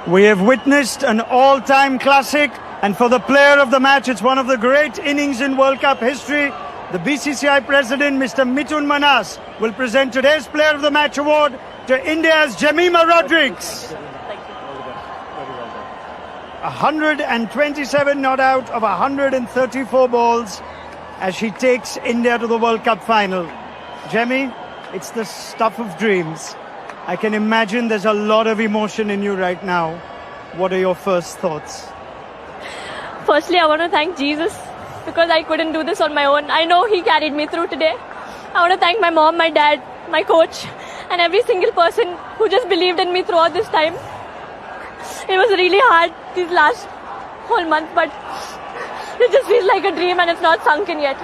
We have witnessed an all-time classic, and for the player of the match, it's one of the great innings in World Cup history. The BCCI president, Mr. Mithun Manas, will present today's Player of the Match award to India's Jemimah Rodrigues. 127 not out of 134 balls as she takes India to the World Cup final. Jemmy, it's the stuff of dreams. I can imagine there's a lot of emotion in you right now. What are your first thoughts? Firstly, I want to thank Jesus because I couldn't do this on my own. I know He carried me through today. I want to thank my mom, my dad, my coach, and every single person who just believed in me throughout this time. It was really hard these last whole month, but it just feels like a dream and it's not sunk in yet.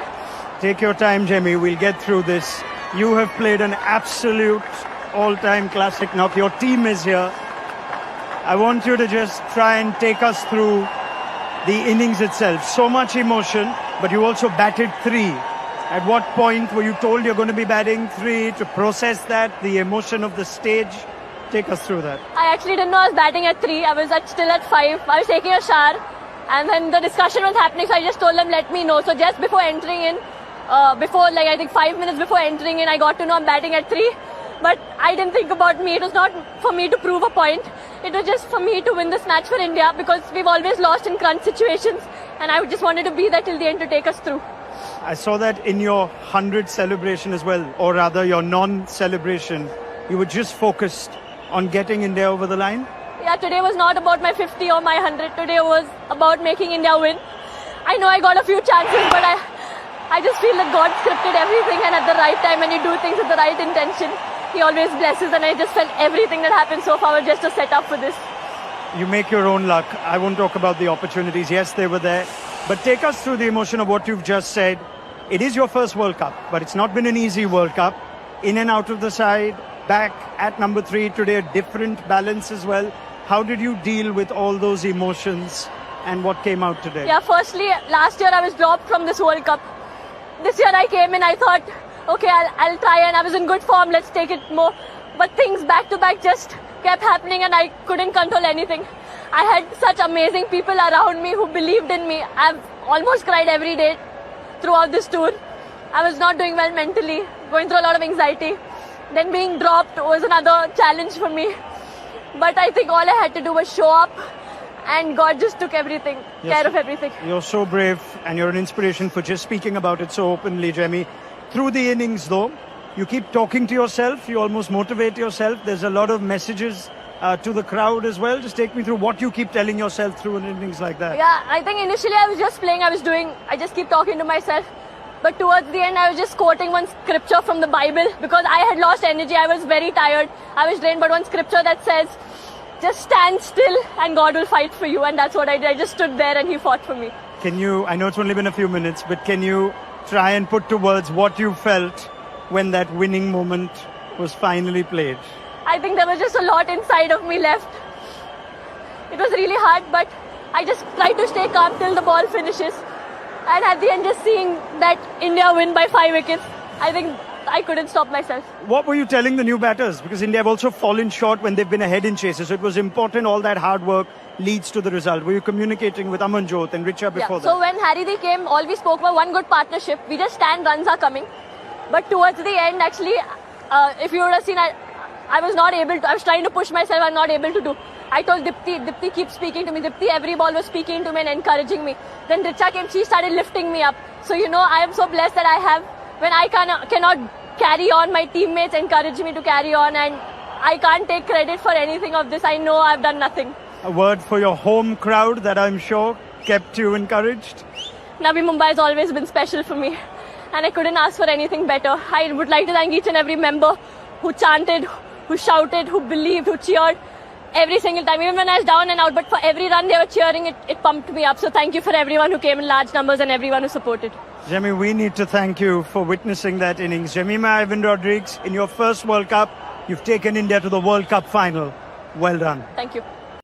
Take your time, Jemmy. We'll get through this. You have played an absolute all-time classic knock. Your team is here. I want you to just try and take us through the innings itself. So much emotion, but you also batted 3. At what point were you told you're going to be batting 3 to process that, the emotion of the stage? Take us through that. I actually didn't know I was batting at 3. I was still at 5. I was taking a shower and then the discussion was happening, so I just told them, let me know. So just before entering in, I think 5 minutes before entering in, I got to know I'm batting at 3. But I didn't think about me. It was not for me to prove a point. It was just for me to win this match for India because we've always lost in crunch situations and I just wanted to be there till the end to take us through. I saw that in your 100 celebration as well, or rather your non-celebration. You were just focused on getting India over the line? Yeah, today was not about my 50 or my 100. Today was about making India win. I know I got a few chances, but I just feel that God scripted everything and at the right time when you do things with the right intention, He always blesses, and I just felt everything that happened so far was just a setup for this. You make your own luck. I won't talk about the opportunities. Yes, they were there. But take us through the emotion of what you've just said. It is your first World Cup, but it's not been an easy World Cup. In and out of the side, back at number 3 today, a different balance as well. How did you deal with all those emotions and what came out today? Yeah, firstly, last year I was dropped from this World Cup. This year I came in, I thought, okay, I'll try, and I was in good form, let's take it more. But things back to back just kept happening and I couldn't control anything. I had such amazing people around me who believed in me. I've almost cried every day throughout this tour. I was not doing well mentally, going through a lot of anxiety. Then being dropped was another challenge for me. But I think all I had to do was show up and God just took everything, care of everything. You're so brave and you're an inspiration for just speaking about it so openly, Jemmy. Through the innings though, you keep talking to yourself, you almost motivate yourself. There's a lot of messages to the crowd as well. Just take me through what you keep telling yourself through an innings like that. Yeah, I think initially I was just playing, I just keep talking to myself. But towards the end I was just quoting one scripture from the Bible because I had lost energy, I was very tired, I was drained, but one scripture that says, just stand still and God will fight for you, and that's what I did. I just stood there and He fought for me. Can you, I know it's only been a few minutes, but can you try and put to words what you felt when that winning moment was finally played? I think there was just a lot inside of me left. It was really hard, but I just tried to stay calm till the ball finishes. And at the end, just seeing that India win by 5 wickets, I think I couldn't stop myself. What were you telling the new batters? Because India have also fallen short when they've been ahead in chases. So it was important all that hard work leads to the result. Were you communicating with Amanjot and Richa before that? So when Harry came, all we spoke about one good partnership. We just stand, runs are coming. But towards the end, actually, if you would have seen, I was not able to. I was trying to push myself, I'm not able to do. I told Dipti keep speaking to me. Dipti every ball was speaking to me and encouraging me. Then Richa came, she started lifting me up. So I am so blessed that I have, when I cannot carry on, my teammates encourage me to carry on, and I can't take credit for anything of this. I know I've done nothing. A word for your home crowd that I'm sure kept you encouraged? Navi Mumbai has always been special for me, and I couldn't ask for anything better. I would like to thank each and every member who chanted, who shouted, who believed, who cheered every single time, even when I was down and out. But for every run they were cheering, it pumped me up. So thank you for everyone who came in large numbers and everyone who supported. Jemmy, we need to thank you for witnessing that innings. Jemimah Rodrigues, in your first World Cup, you've taken India to the World Cup final. Well done. Thank you.